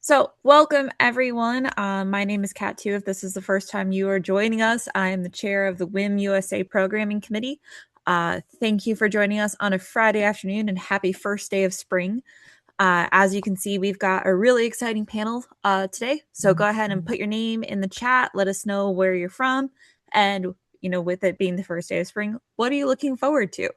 So, welcome everyone. My name is Kat too. If this is the first time you are joining us, I am the chair of the WIM USA Programming Committee. Thank you for joining us on a Friday afternoon and happy first day of spring. As you can see, we've got a really exciting panel today. So, go ahead and put your name in the chat. Let us know where you're from. And, with it being the first day of spring, what are you looking forward to?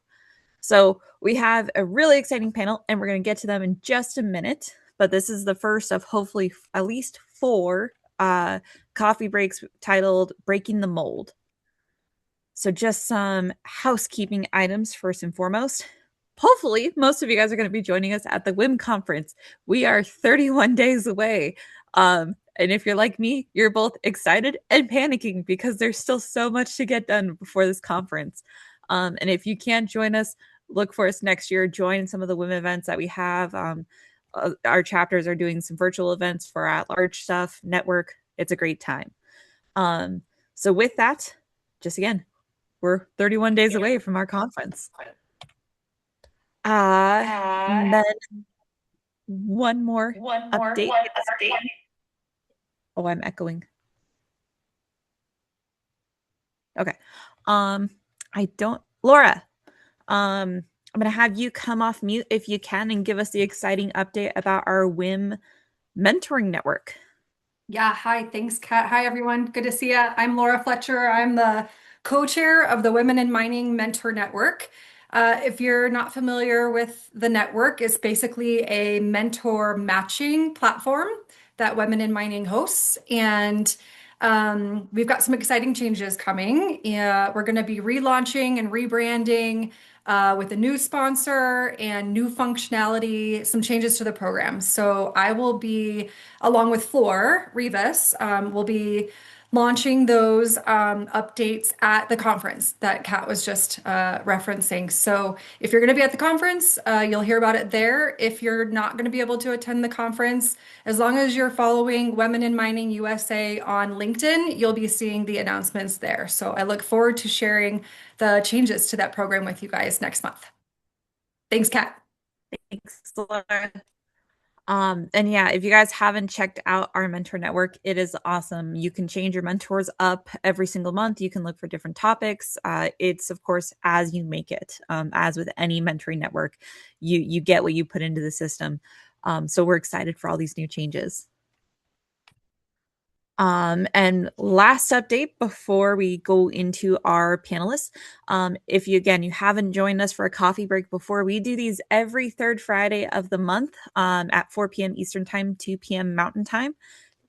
So we have a really exciting panel, and we're going to get to them in just a minute. But this is the first of hopefully at least four coffee breaks titled Breaking the Mold. So just some housekeeping items first and foremost. Hopefully, most of you guys are going to be joining us at the WIM conference. We are 31 days away. And if you're like me, you're both excited and panicking because there's still so much to get done before this conference. And if you can't join us, look for us next year. Join some of the WIM events that we have. Our chapters are doing some virtual events for at-large stuff, network. It's a great time. So with that, just again, we're 31 days away from our conference. And then one more update. Oh, I'm echoing. Okay. Laura, I'm going to have you come off mute if you can and give us the exciting update about our WIM mentoring network. Yeah, hi. Thanks, Kat. Hi, everyone. Good to see you. I'm Laura Fletcher. I'm the co-chair of the Women in Mining Mentor Network. If you're not familiar with the network, it's basically a mentor matching platform that Women in Mining hosts. And we've got some exciting changes coming. We're going to be relaunching and rebranding with a new sponsor and new functionality, some changes to the program. So I will be, along with Floor Rivas, will be launching those updates at the conference that Kat was just referencing. So if you're going to be at the conference, you'll hear about it there. If you're not going to be able to attend the conference, as long as you're following Women in Mining USA on LinkedIn, you'll be seeing the announcements there. So I look forward to sharing the changes to that program with you guys next month. Thanks, Kat. Thanks, Laura. And yeah, if you guys haven't checked out our mentor network, it is awesome. You can change your mentors up every single month. You can look for different topics. It's of course as you make it. As with any mentoring network, you get what you put into the system. So we're excited for all these new changes. And last update before we go into our panelists. If you haven't joined us for a coffee break before, we do these every third Friday of the month at 4 p.m. Eastern Time, 2 p.m. Mountain Time.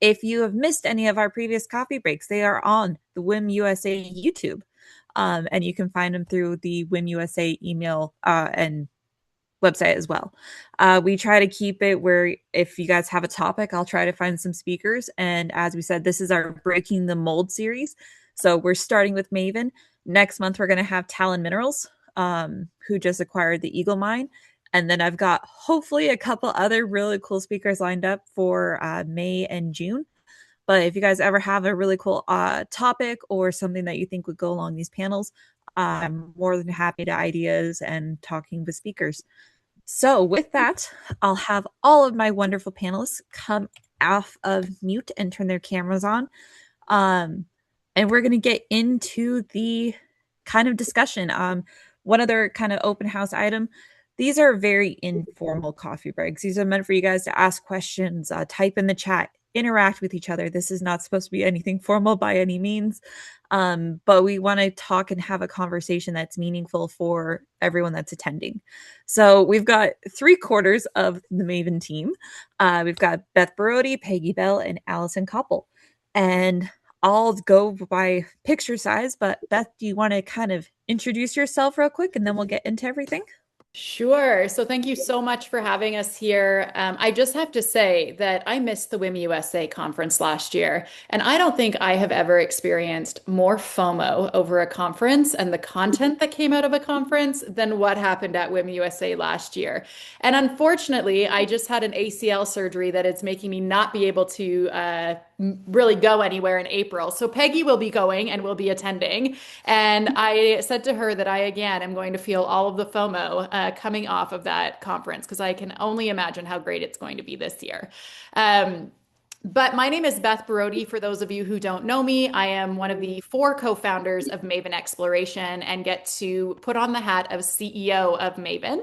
If you have missed any of our previous coffee breaks, they are on the WIM USA YouTube. And you can find them through the WIM USA email and website as well. We try to keep it where if you guys have a topic, I'll try to find some speakers. And as we said, this is our Breaking the Mold series. So we're starting with Maven. Next month, we're going to have Talon Minerals, who just acquired the Eagle Mine. And then I've got hopefully a couple other really cool speakers lined up for May and June. But if you guys ever have a really cool topic or something that you think would go along these panels, I'm more than happy to ideas and talking with speakers. So with that, I'll have all of my wonderful panelists come off of mute and turn their cameras on. And we're going to get into the kind of discussion. One other kind of open house item. These are very informal coffee breaks. These are meant for you guys to ask questions, type in the chat, interact with each other. This is not supposed to be anything formal by any means. But we want to talk and have a conversation that's meaningful for everyone that's attending. So we've got 3/4 of the Maven team. We've got Beth Borody, Peggy Bell, and Allison Koppel. And I'll go by picture size, but Beth, do you want to kind of introduce yourself real quick and then we'll get into everything? Sure. So thank you so much for having us here. I just have to say that I missed the WIM USA conference last year, and I don't think I have ever experienced more FOMO over a conference and the content that came out of a conference than what happened at WIM USA last year. And unfortunately, I just had an ACL surgery that is making me not be able to really go anywhere in April. So Peggy will be going and will be attending. And I said to her that I, again, am going to feel all of the FOMO coming off of that conference because I can only imagine how great it's going to be this year. Um, but my name is Beth Borody. For those of you who don't know me, I am one of the four co-founders of Maven Exploration and get to put on the hat of CEO of Maven.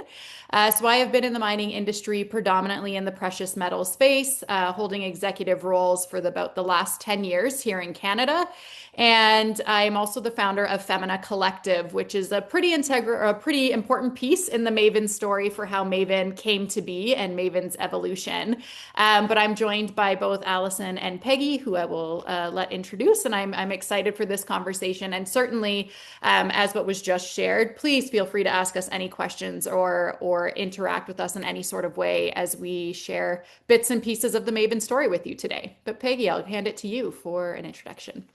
So I have been in the mining industry predominantly in the precious metal space, holding executive roles for about the last 10 years here in Canada. And I'm also the founder of Femina Collective, which is a pretty important piece in the Maven story for how Maven came to be and Maven's evolution. But I'm joined by both Allison and Peggy, who I will let introduce, and I'm excited for this conversation. And certainly, as what was just shared, please feel free to ask us any questions or interact with us in any sort of way as we share bits and pieces of the Maven story with you today. But Peggy, I'll hand it to you for an introduction.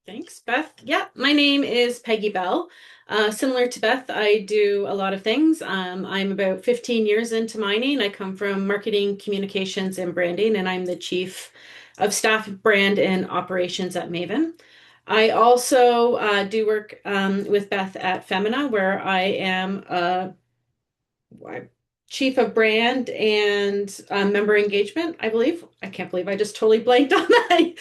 Thanks, Beth. Yeah, my name is Peggy Bell. Similar to Beth, I do a lot of things. I'm about 15 years into mining. I come from marketing, communications, and branding, and I'm the chief of staff, brand, and operations at Maven. I also do work with Beth at Femina, where I am chief of brand and member engagement, I believe. I can't believe I just totally blanked on that.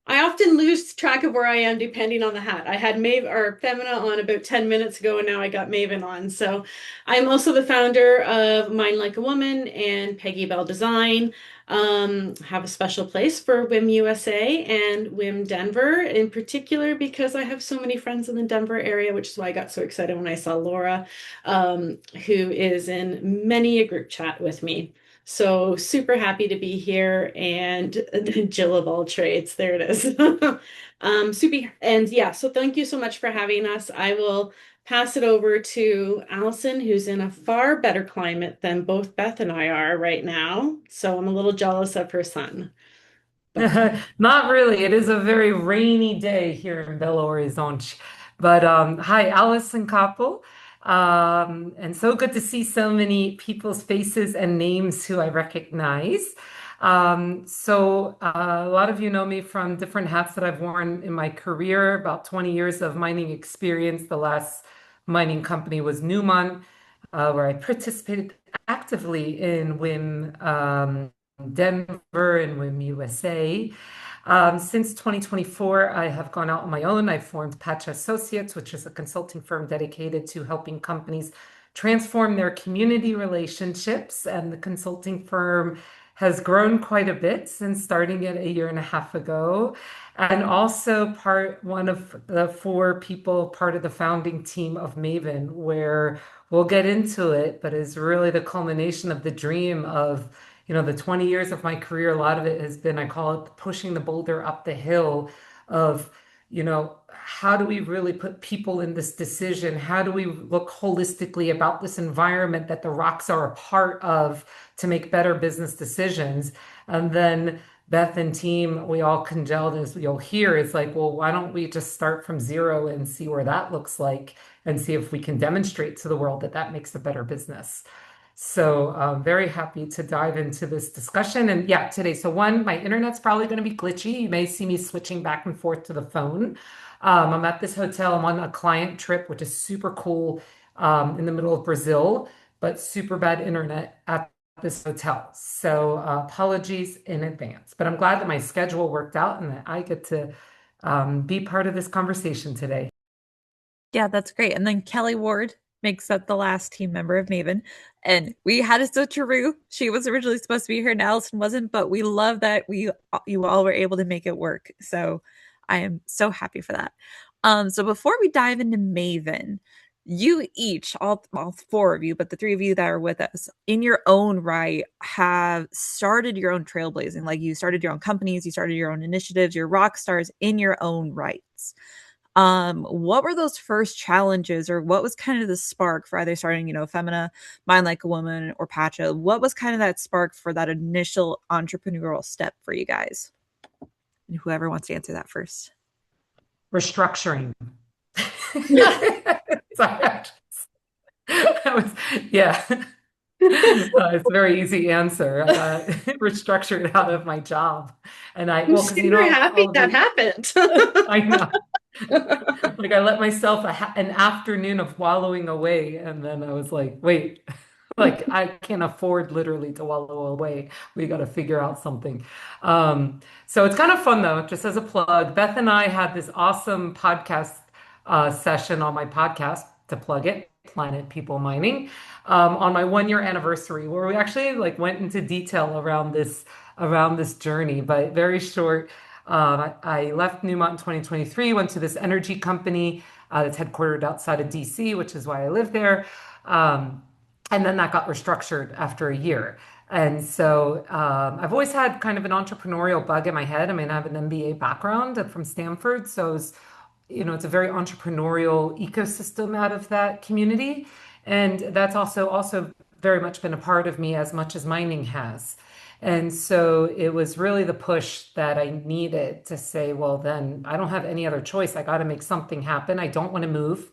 I often lose track of where I am depending on the hat. I had Maven or Femina on about 10 minutes ago, and now I got Maven on. So I'm also the founder of Mine Like a Woman and Peggy Bell Design. Have a special place for WIM USA and WIM Denver in particular because I have so many friends in the Denver area, which is why I got so excited when I saw Laura, who is in many a group chat with me. So super happy to be here and Jill of all trades. There it is. Super. And yeah, so thank you so much for having us. I will pass it over to Allison, who's in a far better climate than both Beth and I are right now. So I'm a little jealous of her son. But Not really. It is a very rainy day here in Belo Horizonte. But hi, Alison Koppel. And so good to see so many people's faces and names who I recognize. A lot of you know me from different hats that I've worn in my career, about 20 years of mining experience. The last mining company was Newmont, where I participated actively in WIM. Denver and WIM USA. Since 2024, I have gone out on my own. I formed Patch Associates, which is a consulting firm dedicated to helping companies transform their community relationships. And the consulting firm has grown quite a bit since starting it a year and a half ago. And also one of the four people, part of the founding team of Maven, where we'll get into it, but is really the culmination of the dream of the 20 years of my career. A lot of it has been, I call it pushing the boulder up the hill of, how do we really put people in this decision? How do we look holistically about this environment that the rocks are a part of to make better business decisions? And then Beth and team, we all congealed, as you'll hear. It's like, well, why don't we just start from zero and see where that looks like and see if we can demonstrate to the world that that makes a better business. So very happy to dive into this discussion. And yeah, today, so one, my internet's probably going to be glitchy. You may see me switching back and forth to the phone. I'm at this hotel. I'm on a client trip, which is super cool in the middle of Brazil, but super bad internet at this hotel. So apologies in advance. But I'm glad that my schedule worked out and that I get to be part of this conversation today. Yeah, that's great. And then Kelly Ward makes up the last team member of Maven. And we had a switcheroo. She was originally supposed to be here and Allison wasn't, but we love that you all were able to make it work. So I am so happy for that. So before we dive into Maven, you each, all four of you, but the three of you that are with us, in your own right, have started your own trailblazing. Like you started your own companies, you started your own initiatives, you're rock stars in your own rights. What were those first challenges, or what was kind of the spark for either starting, Femina, Mind Like a Woman, or Pacha? What was kind of that spark for that initial entrepreneurial step for you guys? And whoever wants to answer that first. Restructuring. Sorry. Yeah. It's a very easy answer. I got restructured out of my job. And I'm well, because super happy all that the, happened. I know. Like I let myself an afternoon of wallowing away, and then I was like, wait, like I can't afford literally to wallow away. We got to figure out something. So it's kind of fun though, just as a plug. Beth and I had this awesome podcast session on my podcast to plug it, Planet People Mining, on my 1 year anniversary, where we actually like went into detail around this journey, but very short. I left Newmont in 2023, went to this energy company that's headquartered outside of DC, which is why I live there. Um, and then that got restructured after a year. And so I've always had kind of an entrepreneurial bug in my head. I mean, I have an MBA background from Stanford, so it's a very entrepreneurial ecosystem out of that community. And that's also very much been a part of me as much as mining has. And so it was really the push that I needed to say, well, then I don't have any other choice. I got to make something happen. I don't want to move.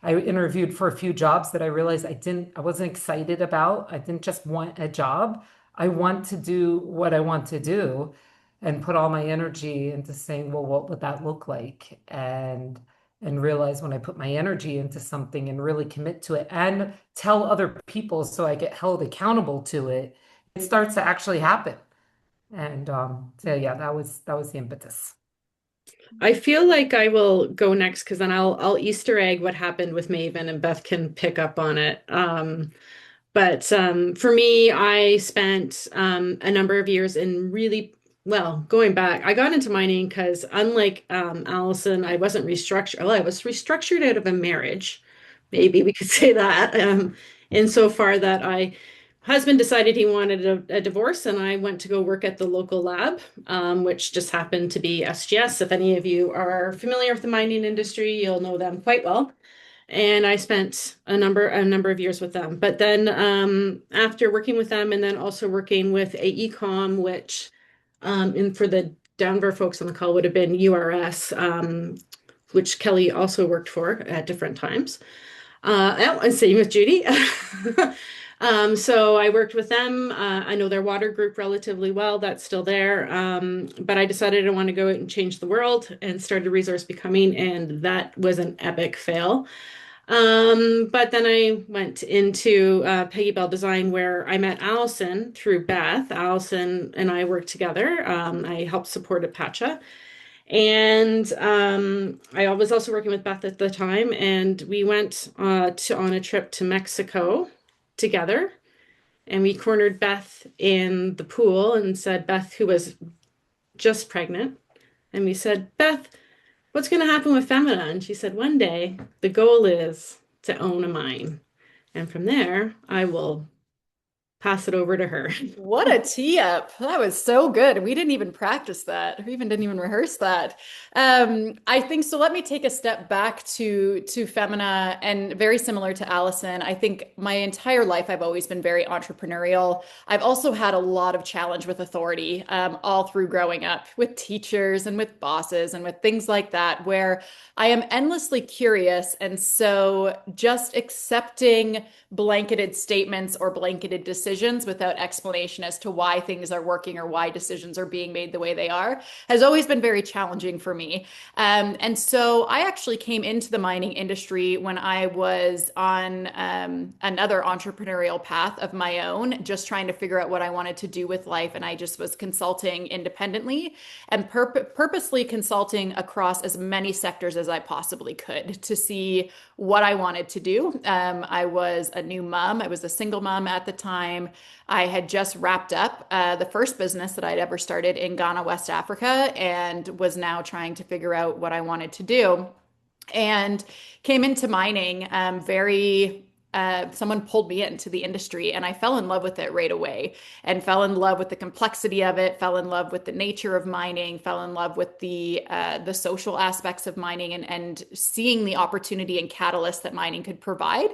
I interviewed for a few jobs that I realized I wasn't excited about. I didn't just want a job. I want to do what I want to do and put all my energy into saying, well, what would that look like? And realize when I put my energy into something and really commit to it and tell other people so I get held accountable to it, it starts to actually happen. And so yeah, that was the impetus. I feel like I will go next because then I'll Easter egg what happened with Maven and Beth can pick up on it. But for me, I spent a number of years in really, well, going back, I got into mining because unlike Allison, I wasn't restructured. Well, I was restructured out of a marriage. Maybe we could say that. Insofar that husband decided he wanted a divorce, and I went to go work at the local lab, which just happened to be SGS. If any of you are familiar with the mining industry, you'll know them quite well. And I spent a number of years with them. But then after working with them and then also working with AECOM, which and for the Denver folks on the call would have been URS, which Kelly also worked for at different times. And same with Judy. So I worked with them. I know their water group relatively well. That's still there. But I decided I want to go out and change the world and started Resource Becoming, and that was an epic fail. But then I went into Peggy Bell Design where I met Allison through Beth. Allison and I worked together. I helped support Apache. And I was also working with Beth at the time, and we went on a trip to Mexico together. And we cornered Beth in the pool and said, Beth, who was just pregnant, and we said, Beth, what's going to happen with Femina? And she said, one day the goal is to own a mine. And from there, I will pass it over to her. What a tee up. That was so good. We didn't even practice that. We even didn't even rehearse that. I think so. Let me take a step back to Femina, and very similar to Allison. I think my entire life I've always been very entrepreneurial. I've also had a lot of challenge with authority, all through growing up with teachers and with bosses and with things like that, where I am endlessly curious. And so just accepting blanketed statements or blanketed decisions without explanation as to why things are working or why decisions are being made the way they are has always been very challenging for me. And so I actually came into the mining industry when I was on another entrepreneurial path of my own, just trying to figure out what I wanted to do with life. And I just was consulting independently and purposely consulting across as many sectors as I possibly could to see what I wanted to do. I was a new mom. I was a single mom at the time. I had just wrapped up the first business that I'd ever started in Ghana, West Africa, and was now trying to figure out what I wanted to do. And came into mining very someone pulled me into the industry, and I fell in love with it right away, and fell in love with the complexity of it, fell in love with the nature of mining, fell in love with the social aspects of mining, and seeing the opportunity and catalyst that mining could provide.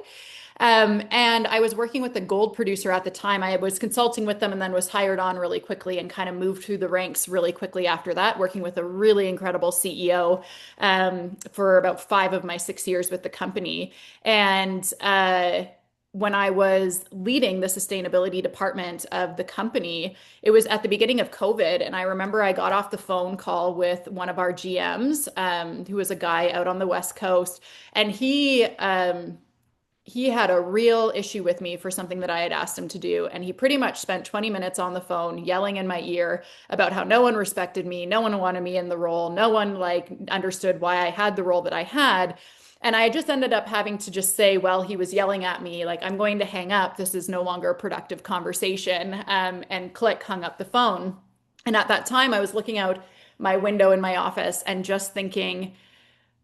And I was working with a gold producer at the time. I was consulting with them and then was hired on really quickly and kind of moved through the ranks really quickly after that, working with a really incredible CEO for about 5 of my 6 years with the company. And when I was leading the sustainability department of the company, it was at the beginning of COVID. And I remember I got off the phone call with one of our GMs, who was a guy out on the West Coast. And he had a real issue with me for something that I had asked him to do. And he pretty much spent 20 minutes on the phone yelling in my ear about how no one respected me, no one wanted me in the role, no one like understood why I had the role that I had. And I just ended up having to just say, well, he was yelling at me, like, I'm going to hang up. This is no longer a productive conversation. And click, hung up the phone. And at that time, I was looking out my window in my office and just thinking,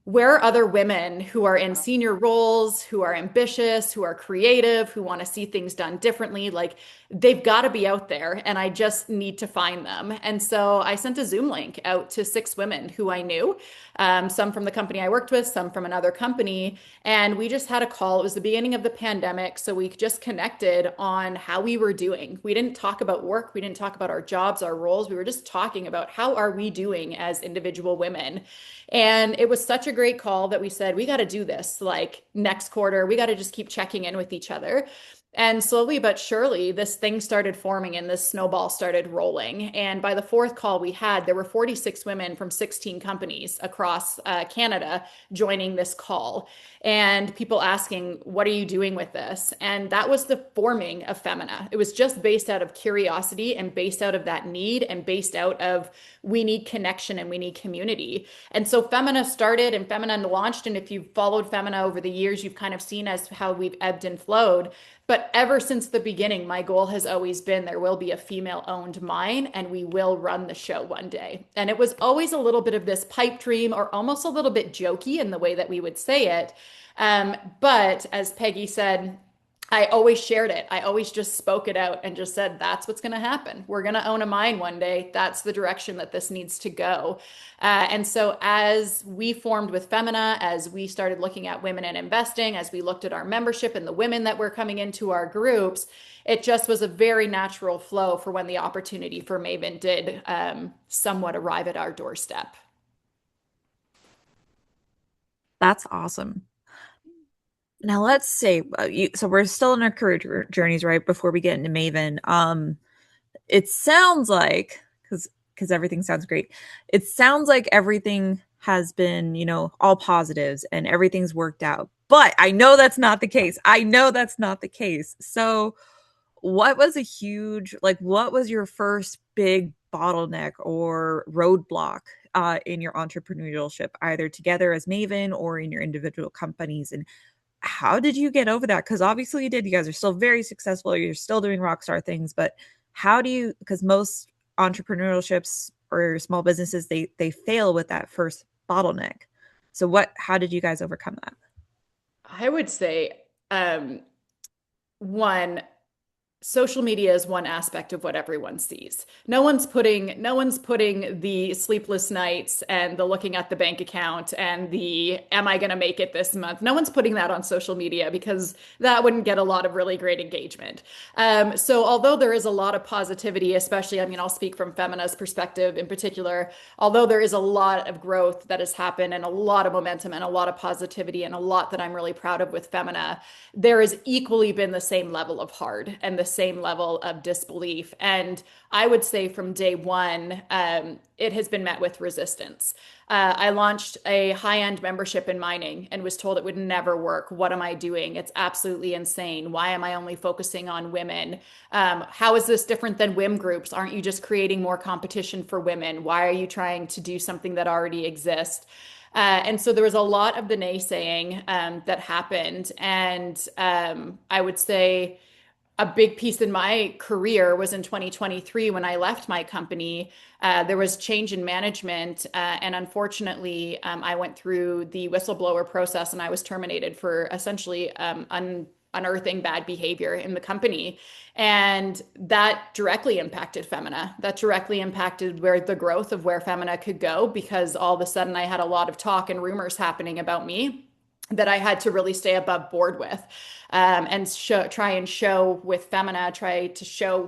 where are other women who are in senior roles, who are ambitious, who are creative, who want to see things done differently? Like they've got to be out there, and I just need to find them. And so I sent a Zoom link out to 6 women who I knew, some from the company I worked with, some from another company. And we just had a call. It was the beginning of the pandemic. So we just connected on how we were doing. We didn't talk about work. We didn't talk about our jobs, our roles. We were just talking about how are we doing as individual women. And it was such a great call that we said, we got to do this like next quarter. We got to just keep checking in with each other. And slowly but surely, this thing started forming and this snowball started rolling. And by the fourth call we had, there were 46 women from 16 companies across Canada joining this call. And people asking, what are you doing with this? And that was the forming of Femina. It was just based out of curiosity and based out of that need and based out of we need connection and we need community. And so Femina started and Femina launched. And if you've followed Femina over the years, you've kind of seen as how we've ebbed and flowed. But ever since the beginning, my goal has always been there will be a female owned mine and we will run the show one day. And it was always a little bit of this pipe dream or almost a little bit jokey in the way that we would say it. But as Peggy said, I always shared it. I always just spoke it out and just said, that's what's going to happen. We're going to own a mine one day. That's the direction that this needs to go. And so as we formed with Femina, as we started looking at women in investing, as we looked at our membership and the women that were coming into our groups, it just was a very natural flow for when the opportunity for Maven did somewhat arrive at our doorstep. That's awesome. Now let's say, so we're still in our career journeys, right? Before we get into Maven, it sounds like, because everything sounds great, it sounds like everything has been, all positives and everything's worked out. But I know that's not the case. So what was what was your first big bottleneck or roadblock in your entrepreneurship, either together as Maven or in your individual companies? And how did you get over that? Because obviously you did. You guys are still very successful. You're still doing rock star things. But how do you, because most entrepreneurships or small businesses, they fail with that first bottleneck. So how did you guys overcome that? I would say, one, social media is one aspect of what everyone sees. No one's putting the sleepless nights and the looking at the bank account and the am I going to make it this month? No one's putting that on social media because that wouldn't get a lot of really great engagement. So although there is a lot of positivity, especially, I'll speak from Femina's perspective in particular, although there is a lot of growth that has happened and a lot of momentum and a lot of positivity and a lot that I'm really proud of with Femina, there has equally been the same level of hard and the same level of disbelief. And I would say from day one, it has been met with resistance. I launched a high-end membership in mining and was told it would never work. What am I doing? It's absolutely insane. Why am I only focusing on women? How is this different than WIM groups? Aren't you just creating more competition for women? Why are you trying to do something that already exists? And so there was a lot of the naysaying that happened. And I would say a big piece in my career was in 2023 when I left my company. There was change in management. And unfortunately, I went through the whistleblower process and I was terminated for essentially unearthing bad behavior in the company. And that directly impacted Femina. That directly impacted where the growth of where Femina could go, because all of a sudden I had a lot of talk and rumors happening about me that I had to really stay above board with, and try to show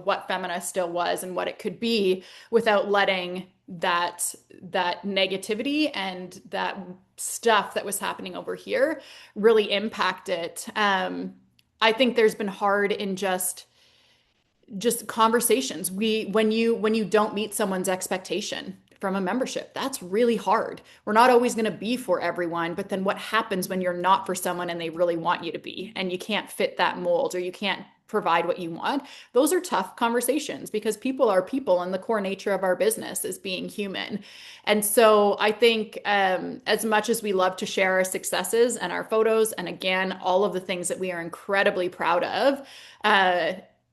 what Femina still was and what it could be without letting that negativity and that stuff that was happening over here really impact it. I think there's been hard in just conversations. When you don't meet someone's expectation from a membership, that's really hard. We're not always going to be for everyone, but then what happens when you're not for someone and they really want you to be and you can't fit that mold or you can't provide what you want? Those are tough conversations because people are people and the core nature of our business is being human. And so I think as much as we love to share our successes and our photos, and again, all of the things that we are incredibly proud of,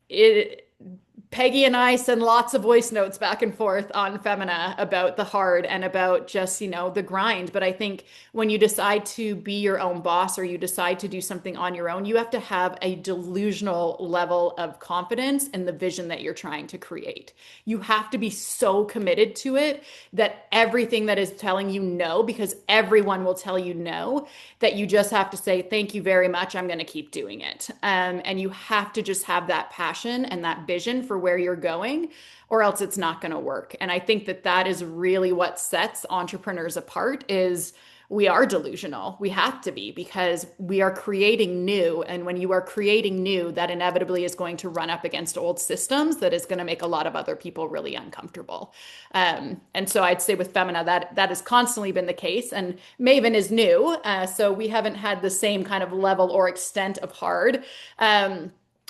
it Peggy and I send lots of voice notes back and forth on Femina about the hard and about just, the grind. But I think when you decide to be your own boss or you decide to do something on your own, you have to have a delusional level of confidence in the vision that you're trying to create. You have to be so committed to it that everything that is telling you no, because everyone will tell you no, that you just have to say, thank you very much. I'm going to keep doing it. And you have to just have that passion and that vision for where you're going, or else it's not going to work. And I think that that is really what sets entrepreneurs apart is we are delusional. We have to be because we are creating new. And when you are creating new, that inevitably is going to run up against old systems that is going to make a lot of other people really uncomfortable. And so I'd say with Femina, that has constantly been the case. And Maven is new. So we haven't had the same kind of level or extent of hard.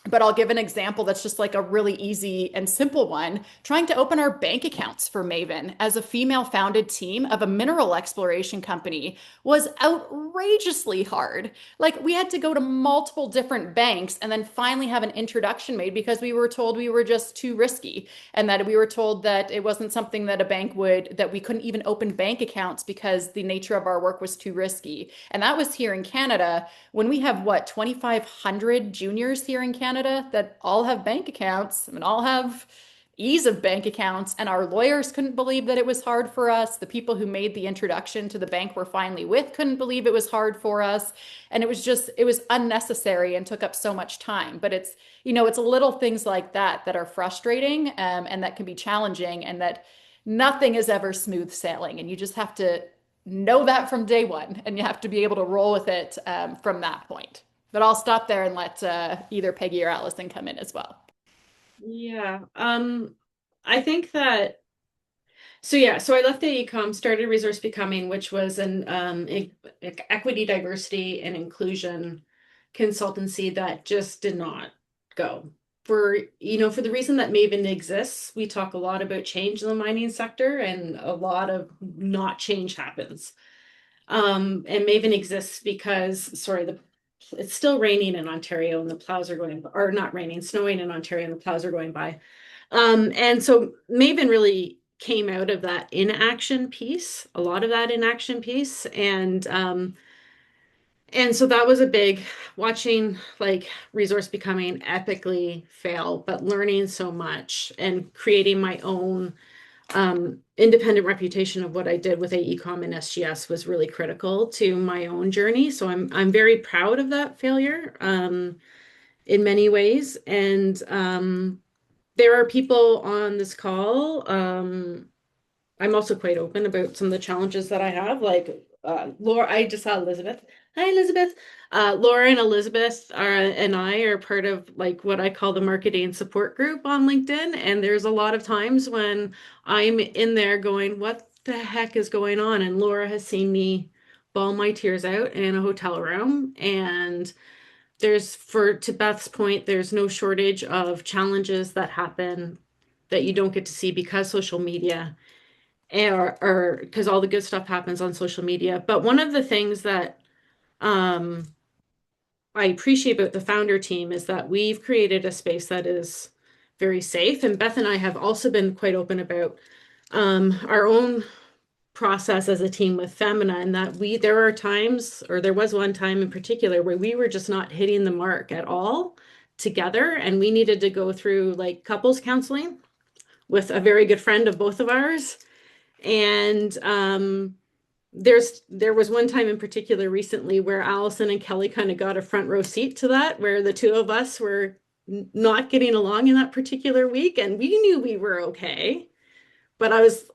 But I'll give an example that's just like a really easy and simple one. Trying to open our bank accounts for Maven as a female founded team of a mineral exploration company was outrageously hard. Like we had to go to multiple different banks and then finally have an introduction made because we were told we were just too risky and that we were told that it wasn't something that a bank would, that we couldn't even open bank accounts because the nature of our work was too risky. And that was here in Canada when we have 2,500 juniors here in Canada that all have bank accounts and all have ease of bank accounts. And our lawyers couldn't believe that it was hard for us. The people who made the introduction to the bank we're finally with couldn't believe it was hard for us. And it was unnecessary and took up so much time. But it's little things like that that are frustrating and that can be challenging and that nothing is ever smooth sailing. And you just have to know that from day one and you have to be able to roll with it from that point. But I'll stop there and let either Peggy or Allison come in as well. Yeah. I think that, so I left the ecom, started Resource Becoming, which was an equity, diversity, and inclusion consultancy that just did not go. For the reason that Maven exists, we talk a lot about change in the mining sector and a lot of not change happens. And Maven exists because, it's still raining in Ontario and the plows are going, or not raining, snowing in Ontario and the plows are going by. And so Maven really came out of that inaction piece, a lot of that inaction piece. And so that was a big watching like Resource Becoming epically fail, but learning so much and creating my own independent reputation of what I did with AECOM and SGS was really critical to my own journey. So I'm very proud of that failure in many ways. And there are people on this call. I'm also quite open about some of the challenges that I have. Like Laura, I just saw Elizabeth. Hi, Elizabeth. Laura and Elizabeth and I are part of like what I call the marketing support group on LinkedIn. And there's a lot of times when I'm in there going, what the heck is going on? And Laura has seen me bawl my tears out in a hotel room. And to Beth's point, there's no shortage of challenges that happen that you don't get to see because social media or because all the good stuff happens on social media. But one of the things that I appreciate about the founder team is that we've created a space that is very safe. And Beth and I have also been quite open about our own process as a team with Femina, and that there are times, or there was one time in particular where we were just not hitting the mark at all together, and we needed to go through like couples counseling with a very good friend of both of ours. And there was one time in particular recently where Allison and Kelly kind of got a front row seat to that, where the two of us were not getting along in that particular week, and we knew we were okay, but I was,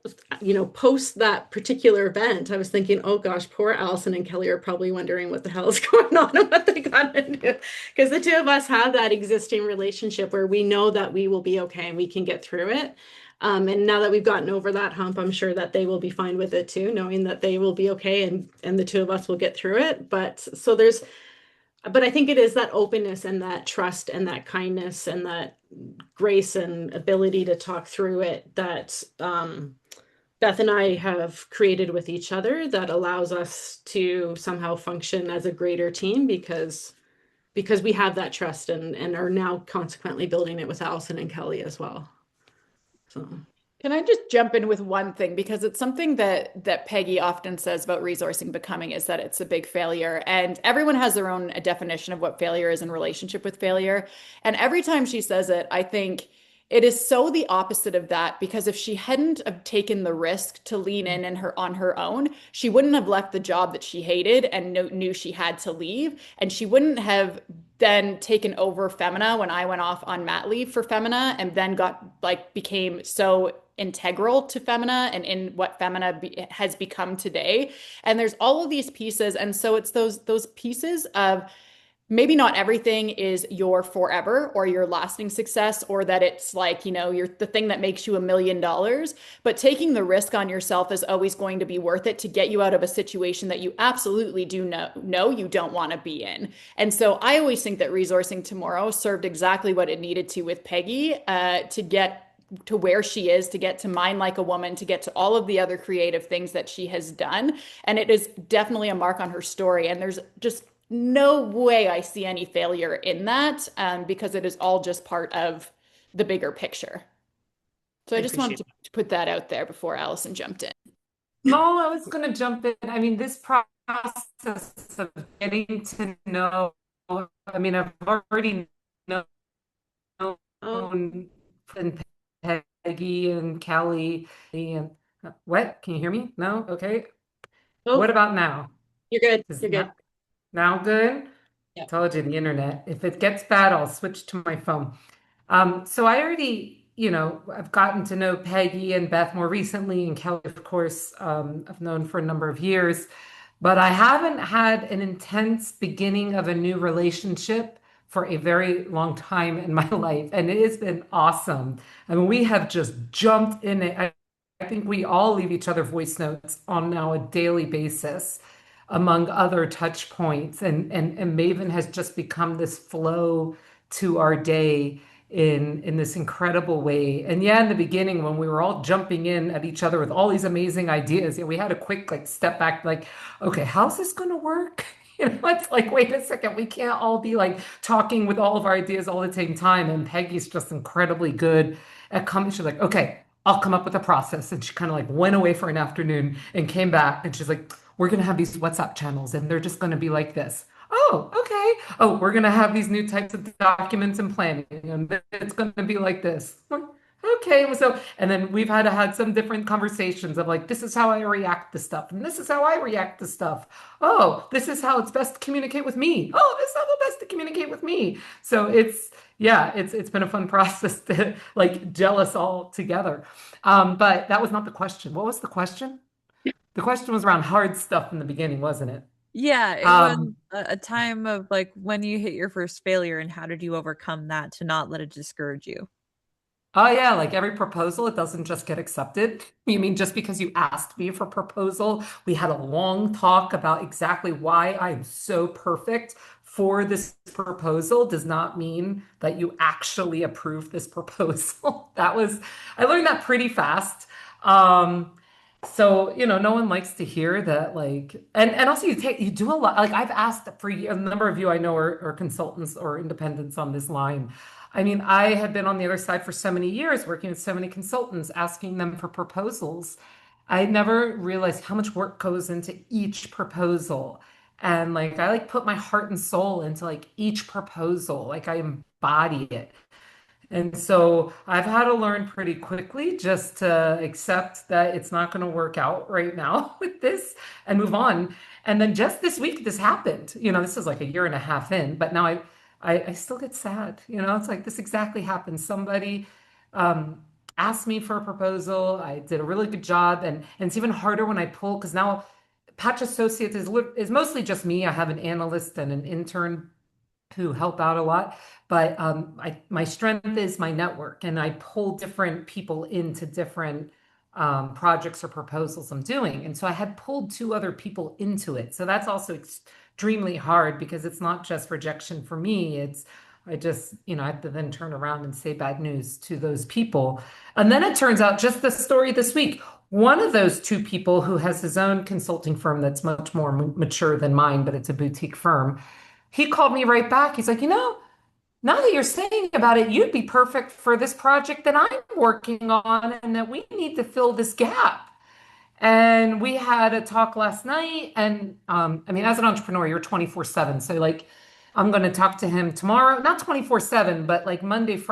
post that particular event, I was thinking, oh gosh, poor Allison and Kelly are probably wondering what the hell is going on and what they got into. Because the two of us have that existing relationship where we know that we will be okay and we can get through it. And now that we've gotten over that hump, I'm sure that they will be fine with it too, knowing that they will be okay and the two of us will get through it. But I think it is that openness and that trust and that kindness and that grace and ability to talk through it that Beth and I have created with each other that allows us to somehow function as a greater team because we have that trust and are now consequently building it with Allison and Kelly as well. So Can I just jump in with one thing because it's something that Peggy often says about resourcing becoming is that it's a big failure and everyone has their own definition of what failure is in relationship with failure. And every time she says it, I think it is so the opposite of that because if she hadn't have taken the risk to lean in and her on her own, she wouldn't have left the job that she hated and knew she had to leave, and she wouldn't have then taken over Femina when I went off on mat leave for Femina and then became so integral to Femina and in what has become today. And there's all of these pieces, and so it's those pieces of maybe not everything is your forever or your lasting success or that it's like, you're the thing that makes you $1 million, but taking the risk on yourself is always going to be worth it to get you out of a situation that you absolutely do know you don't want to be in. And so I always think that resourcing tomorrow served exactly what it needed to with Peggy, to get to where she is, to get to Mind Like a Woman, to get to all of the other creative things that she has done. And it is definitely a mark on her story. And there's just no way I see any failure in that, because it is all just part of the bigger picture. So I just wanted to put that out there before Allison jumped in. No, I was going to jump in. I mean, this process of getting to know, I mean, I've already known oh, and Peggy and Kelly and what? Can you hear me? No? Okay. What oh, about now? you're good. Is You're good. now good? Yeah. Told you the internet. If it gets bad, I'll switch to my phone. So I already, I've gotten to know Peggy and Beth more recently, and Kelly, of course, I've known for a number of years, but I haven't had an intense beginning of a new relationship for a very long time in my life, and it has been awesome. I mean, we have just jumped in it. I think we all leave each other voice notes on now a daily basis, among other touch points, and Maven has just become this flow to our day in this incredible way. And yeah, in the beginning, when we were all jumping in at each other with all these amazing ideas, we had a quick step back, like, okay, how's this going to work? It's like, wait a second, we can't all be like talking with all of our ideas all at the same time. And Peggy's just incredibly good at coming. She's like, okay, I'll come up with a process. And she kind of like went away for an afternoon and came back. And she's like, we're going to have these WhatsApp channels and they're just going to be like this. Oh, okay. Oh, we're going to have these new types of documents and planning, and it's going to be like this. Okay. So, and then we've had some different conversations of like, this is how I react to stuff, and this is how I react to stuff. Oh, this is how it's best to communicate with me. Oh, this is how the best to communicate with me. So it's been a fun process to like gel us all together. But that was not the question. What was the question? The question was around hard stuff in the beginning, wasn't it? Yeah, it was Um, a time of like when you hit your first failure and how did you overcome that to not let it discourage you? oh yeah, like every proposal, it doesn't just get accepted. You mean just because you asked me for proposal, we had a long talk about exactly why I'm so perfect for this proposal does not mean that you actually approve this proposal. I learned that pretty fast. Um, so, no one likes to hear that, like, and also you do a lot. Like I've asked for a number of you I know are consultants or independents on this line. I mean, I have been on the other side for so many years, working with so many consultants, asking them for proposals. I never realized how much work goes into each proposal. And like I like put my heart and soul into like each proposal, like I embody it. And so I've had to learn pretty quickly just to accept that it's not going to work out right now with this and move on. And then just this week, this happened. This is like a year and a half in, but now I still get sad. It's like this exactly happened. Somebody, um, asked me for a proposal. I did a really good job, and it's even harder when I pull because now Patch Associates is mostly just me. I have an analyst and an intern who help out a lot. But my strength is my network, and I pull different people into different projects or proposals I'm doing. And so I had pulled two other people into it. So that's also extremely hard because it's not just rejection for me. I just, I have to then turn around and say bad news to those people. And then it turns out just the story this week. One of those two people who has his own consulting firm that's much more mature than mine, but it's a boutique firm, he called me right back. He's like, now that you're saying about it, you'd be perfect for this project that I'm working on and that we need to fill this gap. And we had a talk last night. And I mean, as an entrepreneur, you're 24/7. So, like, I'm going to talk to him tomorrow, not 24/7, but like Monday to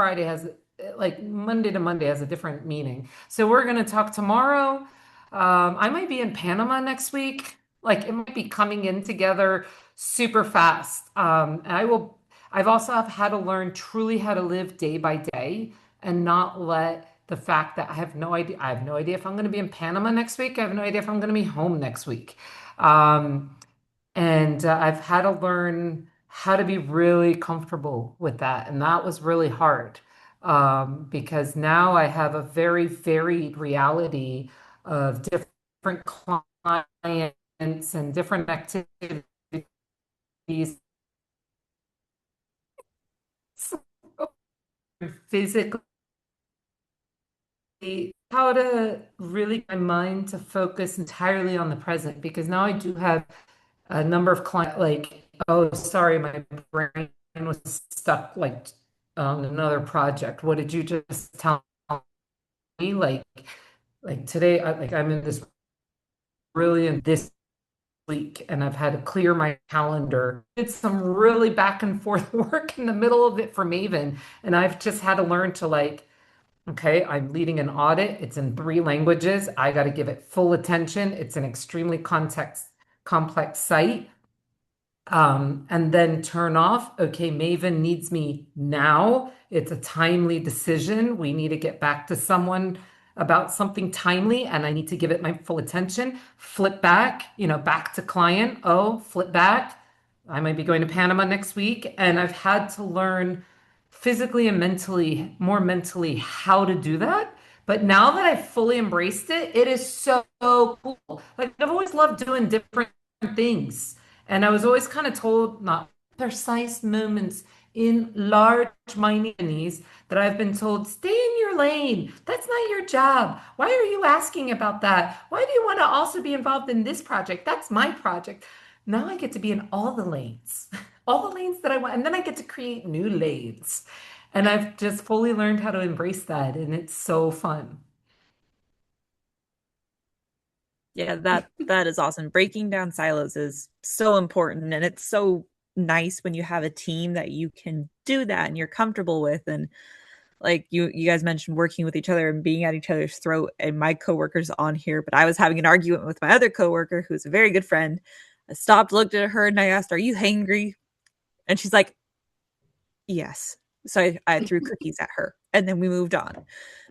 Monday has a different meaning. So, we're going to talk tomorrow. I might be in Panama next week. Like, it might be coming in together super fast. I've also have had to learn truly how to live day by day and not let the fact that I have no idea if I'm going to be in Panama next week. I have no idea if I'm going to be home next week. And I've had to learn how to be really comfortable with that. And that was really hard because now I have a very varied reality of different clients and different activities physically, how to really get my mind to focus entirely on the present because now I do have a number of clients like, oh, sorry, my brain was stuck like on another project. What did you just tell me? Like today, I'm in this brilliant this week and I've had to clear my calendar. Did some really back and forth work in the middle of it for Maven. And I've just had to learn to like, okay, I'm leading an audit. It's in three languages. I got to give it full attention. It's an extremely complex site. And then turn off. Okay, Maven needs me now. It's a timely decision. We need to get back to someone about something timely, and I need to give it my full attention. Flip back, back to client. Oh, flip back. I might be going to Panama next week, and I've had to learn physically and mentally, more mentally, how to do that. But now that I've fully embraced it, it is so cool. Like I've always loved doing different things. And I was always kind of told not precise moments in large minorities that I've been told, stay in your lane. That's not your job. Why are you asking about that? Why do you want to also be involved in this project? That's my project. Now I get to be in all the lanes, all the lanes that I want. And then I get to create new lanes. And I've just fully learned how to embrace that. And it's so fun. Yeah, that is awesome. Breaking down silos is so important, and it's so nice when you have a team that you can do that and you're comfortable with. And like you guys mentioned working with each other and being at each other's throat, and my coworker's on here, but I was having an argument with my other coworker who's a very good friend. I stopped, looked at her, and I asked, "Are you hangry?" And she's like, "Yes." So I threw cookies at her, and then we moved on.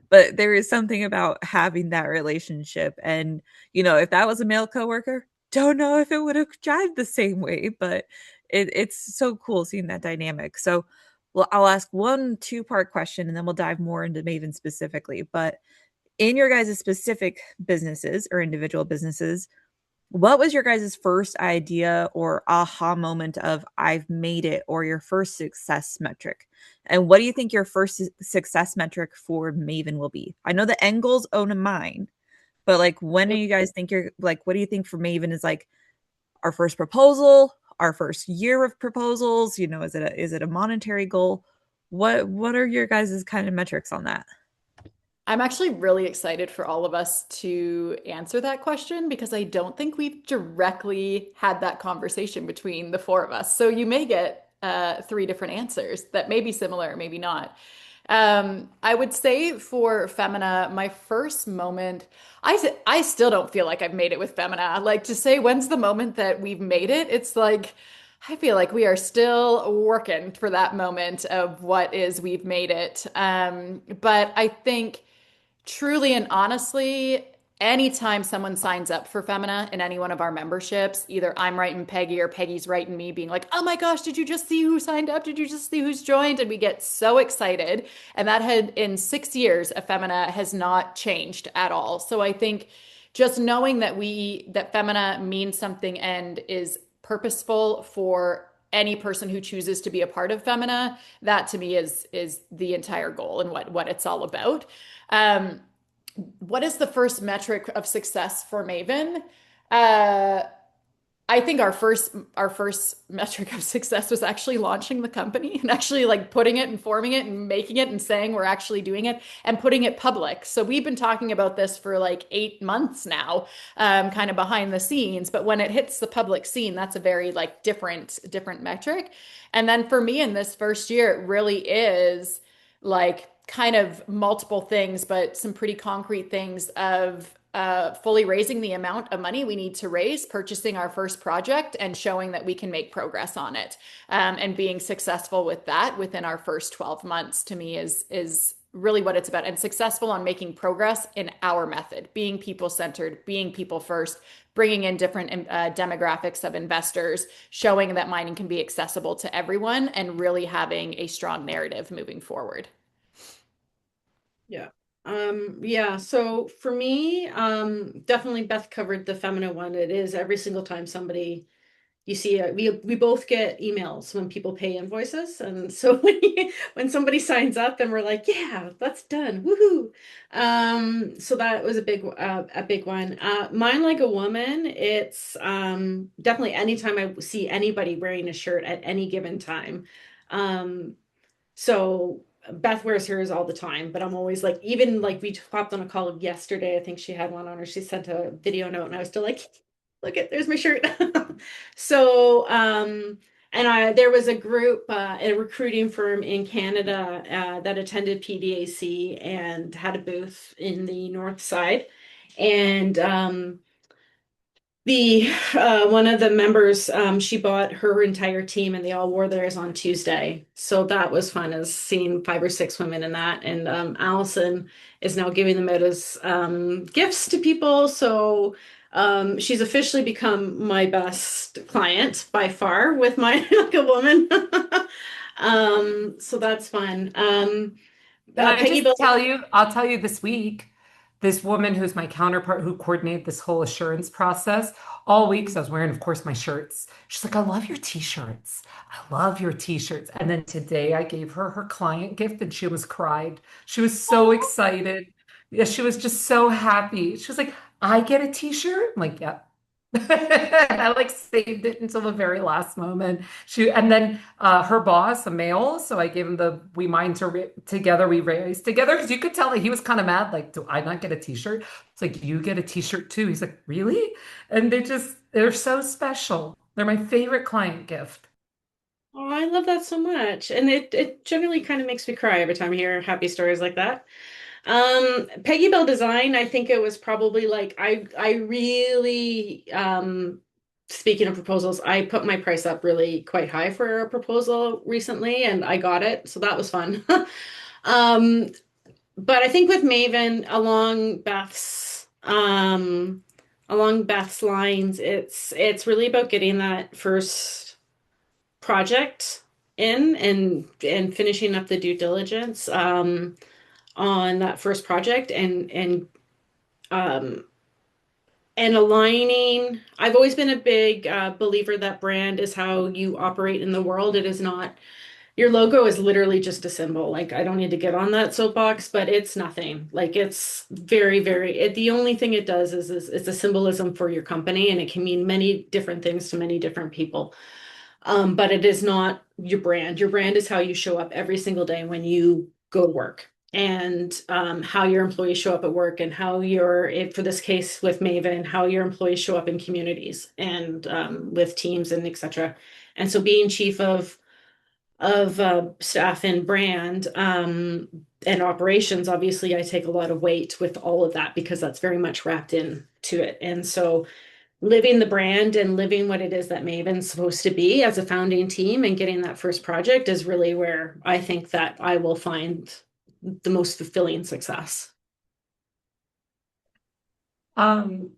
But there is something about having that relationship. And, if that was a male coworker, don't know if it would have jived the same way, but it's so cool seeing that dynamic. So, well, I'll ask one two-part question and then we'll dive more into Maven specifically. But in your guys' specific businesses or individual businesses, what was your guys' first idea or aha moment of I've made it, or your first success metric? And what do you think your first success metric for Maven will be? I know the end goals own a mine, but like when do you guys think you're like, what do you think for Maven is like our first proposal, our first year of proposals? Is it a monetary goal? What are your guys' kind of metrics on that? I'm actually really excited for all of us to answer that question because I don't think we've directly had that conversation between the four of us. So you may get three different answers that may be similar, maybe not. I would say for Femina, my first moment, I still don't feel like I've made it with Femina. Like to say when's the moment that we've made it, it's like I feel like we are still working for that moment of what is we've made it. But I think Truly and honestly, anytime someone signs up for Femina in any one of our memberships, either I'm writing Peggy or Peggy's writing me, being like, oh my gosh, did you just see who signed up? Did you just see who's joined? And we get so excited. And that had in 6 years of Femina has not changed at all. So I think just knowing that Femina means something and is purposeful for any person who chooses to be a part of Femina, that to me is the entire goal and what it's all about. Um, what is the first metric of success for Maven? Uh, I think our first metric of success was actually launching the company and actually like putting it and forming it and making it and saying we're actually doing it and putting it public. So we've been talking about this for like 8 months now, kind of behind the scenes. But when it hits the public scene, that's a very like different metric. And then for me in this first year, it really is like kind of multiple things, but some pretty concrete things of fully raising the amount of money we need to raise, purchasing our first project, and showing that we can make progress on it. And being successful with that within our first 12 months to me is really what it's about. And successful on making progress in our method, being people centered, being people first, bringing in different demographics of investors, showing that mining can be accessible to everyone, and really having a strong narrative moving forward. Yeah. Yeah, so for me, definitely Beth covered the Femina one. It is every single time somebody you see it, we both get emails when people pay invoices. And so when somebody signs up and we're like, yeah, that's done. Woohoo. So that was a big one. Mine Like a Woman, it's definitely anytime I see anybody wearing a shirt at any given time. So Beth wears hers all the time, but I'm always like, even like we hopped on a call yesterday. I think she had one on her. She sent a video note, and I was still like, look at there's my shirt. So and there was a group, a recruiting firm in Canada that attended PDAC and had a booth in the north side. And the one of the members, she bought her entire team and they all wore theirs on Tuesday. So that was fun, as seeing 5 or 6 women in that. And Allison is now giving them out as gifts to people. So she's officially become my best client by far with my Like a Woman. So that's fun. Can I Peggy just Bell. tell you, I'll tell you this week, this woman who's my counterpart who coordinated this whole assurance process, all week, so I was wearing, of course, my shirts. She's like, I love your t-shirts. I love your t-shirts. And then today I gave her her client gift and she almost cried. She was so excited. Yeah, she was just so happy. She was like, I get a t-shirt? I'm like, yeah. I like saved it until the very last moment. And then her boss, a male, so I gave him the we mine together, we raised together because you could tell that he was kind of mad. Like, do I not get a t-shirt? It's like you get a t-shirt too. He's like, really? And they're so special. They're my favorite client gift. Oh, I love that so much. And it generally kind of makes me cry every time I hear happy stories like that. Peggy Bell Design, I think it was probably like I really speaking of proposals, I put my price up really quite high for a proposal recently and I got it, so that was fun. Um, but I think with Maven along Beth's lines, it's really about getting that first project in and finishing up the due diligence. On that first project um and aligning. I've always been a big believer that brand is how you operate in the world. It is not your logo is literally just a symbol. Like I don't need to get on that soapbox, but it's nothing. Like it's the only thing it does is it's a symbolism for your company and it can mean many different things to many different people. But it is not your brand. Your brand is how you show up every single day when you go to work and how your employees show up at work and how for this case with Maven, how your employees show up in communities and with teams and etc. And so being chief of staff and brand and operations, obviously I take a lot of weight with all of that because that's very much wrapped into it. And so living the brand and living what it is that Maven's supposed to be as a founding team and getting that first project is really where I think that I will find the most fulfilling success. Um,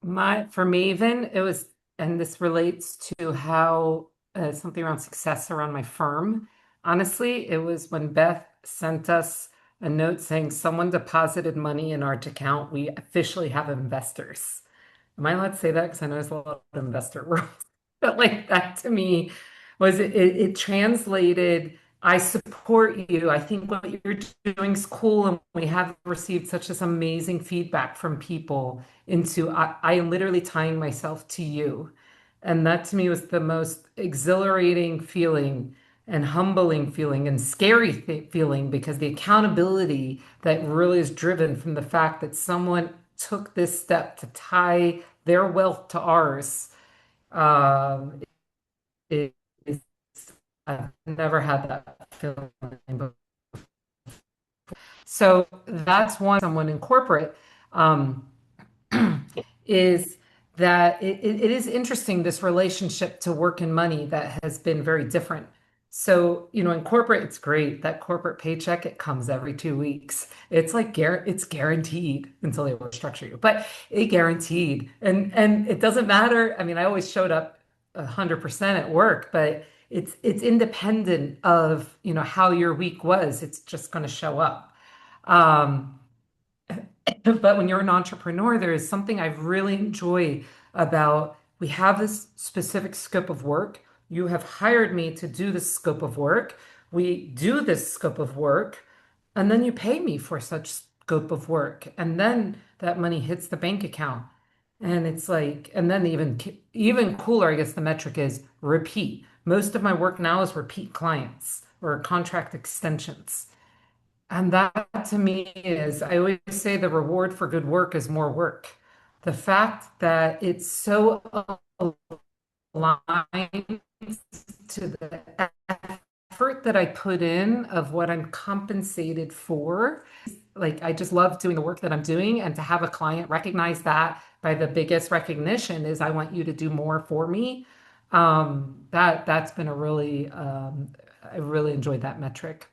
for Maven, it was, and this relates to how something around success around my firm. Honestly, it was when Beth sent us a note saying someone deposited money in our account. We officially have investors. Am I allowed to say that? Because I know there's a lot of investor world. But like that to me was it translated, I support you. I think what you're doing is cool. And we have received such this amazing feedback from people into I am literally tying myself to you. And that to me was the most exhilarating feeling and humbling feeling and scary feeling because the accountability that really is driven from the fact that someone took this step to tie their wealth to ours is I've never had that feeling before. So that's one someone in corporate um, is that it is interesting, this relationship to work and money that has been very different. So, in corporate, it's great. That corporate paycheck, it comes every 2 weeks. It's like it's guaranteed until they restructure you, but it guaranteed. And it doesn't matter. I mean, I always showed up 100% at work, but it's independent of, how your week was. It's just going to show up. Um, but when you're an entrepreneur, there is something I really enjoy about we have this specific scope of work. You have hired me to do this scope of work. We do this scope of work, and then you pay me for such scope of work. And then that money hits the bank account. And it's like, and then even cooler, I guess the metric is repeat. Most of my work now is repeat clients or contract extensions. And that to me is, I always say the reward for good work is more work. The fact that it's so aligned to the effort that I put in of what I'm compensated for. Like, I just love doing the work that I'm doing, and to have a client recognize that by the biggest recognition is I want you to do more for me. That's been I really enjoyed that metric.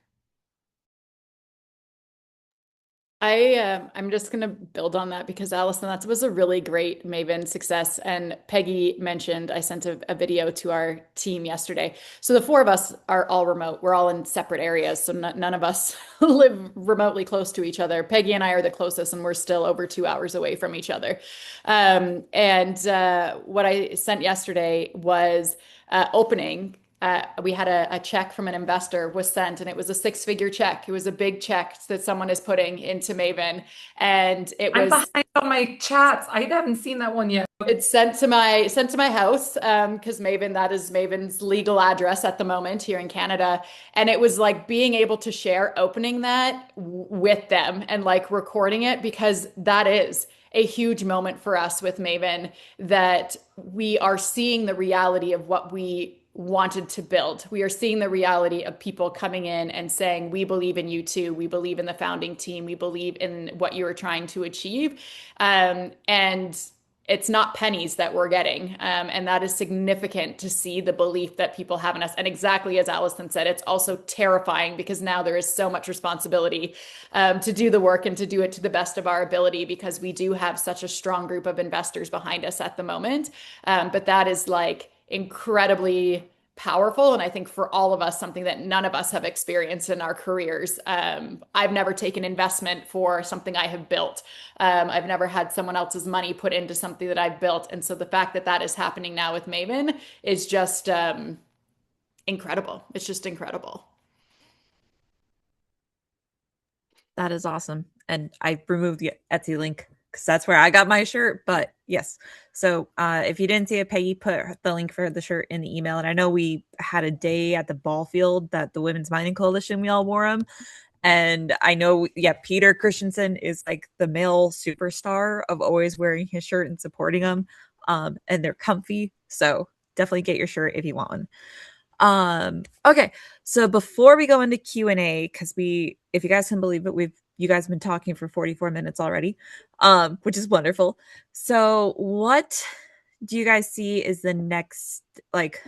I'm just going to build on that because Allison, that was a really great Maven success. And Peggy mentioned I sent a video to our team yesterday. So the four of us are all remote. We're all in separate areas, so none of us live remotely close to each other. Peggy and I are the closest, and we're still over 2 hours away from each other. What I sent yesterday was opening. We had a check from an investor was sent, and it was a six-figure check. It was a big check that someone is putting into Maven, and I'm behind on my chats. I haven't seen that one yet. it's sent to my house because Maven, that is Maven's legal address at the moment here in Canada. And it was like being able to share opening that with them and like recording it, because that is a huge moment for us with Maven, that we are seeing the reality of what we wanted to build. We are seeing the reality of people coming in and saying, we believe in you too. We believe in the founding team. We believe in what you are trying to achieve. And it's not pennies that we're getting. And that is significant to see the belief that people have in us. And exactly as Allison said, it's also terrifying because now there is so much responsibility to do the work and to do it to the best of our ability, because we do have such a strong group of investors behind us at the moment. But that is like incredibly powerful. And I think for all of us, something that none of us have experienced in our careers. I've never taken investment for something I have built. I've never had someone else's money put into something that I've built. And so the fact that that is happening now with Maven is just incredible. It's just incredible. That is awesome. And I removed the Etsy link because that's where I got my shirt. But yes. So if you didn't see it, Peggy put the link for the shirt in the email. And I know we had a day at the ball field that the Women's Mining Coalition, we all wore them. And I know, yeah, Peter Christensen is like the male superstar of always wearing his shirt and supporting them. And they're comfy. So definitely get your shirt if you want one. Okay, so before we go into Q&A, because if you guys can believe it, you guys have been talking for 44 minutes already, which is wonderful. So what do you guys see is the next, like,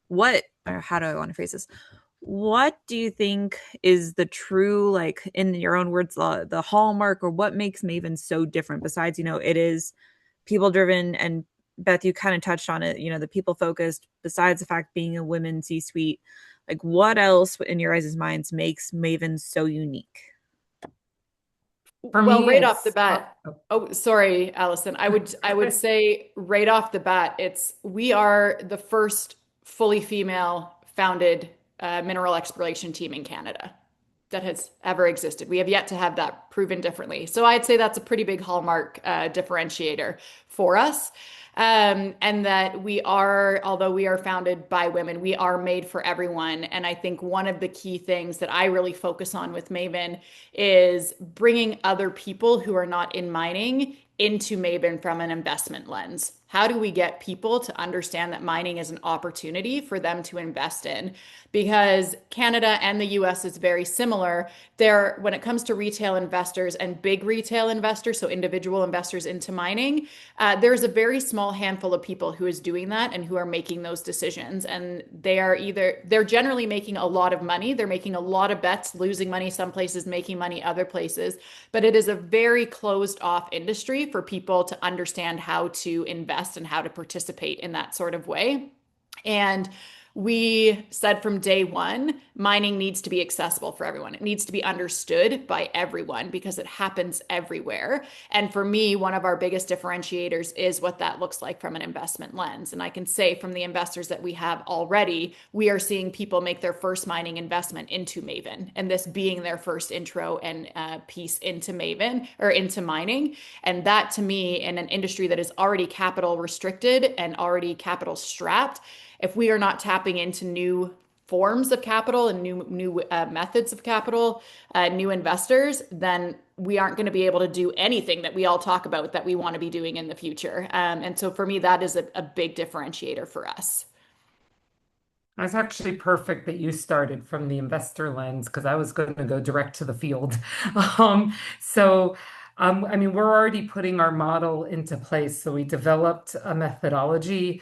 how do I want to phrase this? What do you think is the true, like in your own words, the hallmark, or what makes Maven so different besides, it is people driven, and Beth, you kind of touched on it, the people focused, besides the fact being a women C-suite, like what else in your guys' minds makes Maven so unique? For Well, me, right off the it's bat, oh, sorry, Allison. I would say right off the bat, we are the first fully female founded mineral exploration team in Canada that has ever existed. We have yet to have that proven differently. So I'd say that's a pretty big hallmark differentiator for us. And that we are, although we are founded by women, we are made for everyone. And I think one of the key things that I really focus on with Maven is bringing other people who are not in mining into Maven from an investment lens. How do we get people to understand that mining is an opportunity for them to invest in? Because Canada and the US is very similar. There, when it comes to retail investors and big retail investors, so individual investors into mining, there's a very small handful of people who is doing that and who are making those decisions. And they're generally making a lot of money. They're making a lot of bets, losing money some places, making money other places. But it is a very closed off industry for people to understand how to invest and how to participate in that sort of way. And we said from day one, mining needs to be accessible for everyone. It needs to be understood by everyone because it happens everywhere. And for me, one of our biggest differentiators is what that looks like from an investment lens. And I can say from the investors that we have already, we are seeing people make their first mining investment into Maven, and this being their first intro and piece into Maven or into mining. And that to me, in an industry that is already capital restricted and already capital strapped, if we are not tapping into new forms of capital and new methods of capital, new investors, then we aren't going to be able to do anything that we all talk about that we want to be doing in the future. And so for me, that is a big differentiator for us. It's actually perfect that you started from the investor lens because I was going to go direct to the field. Um, so, I mean, we're already putting our model into place. So we developed a methodology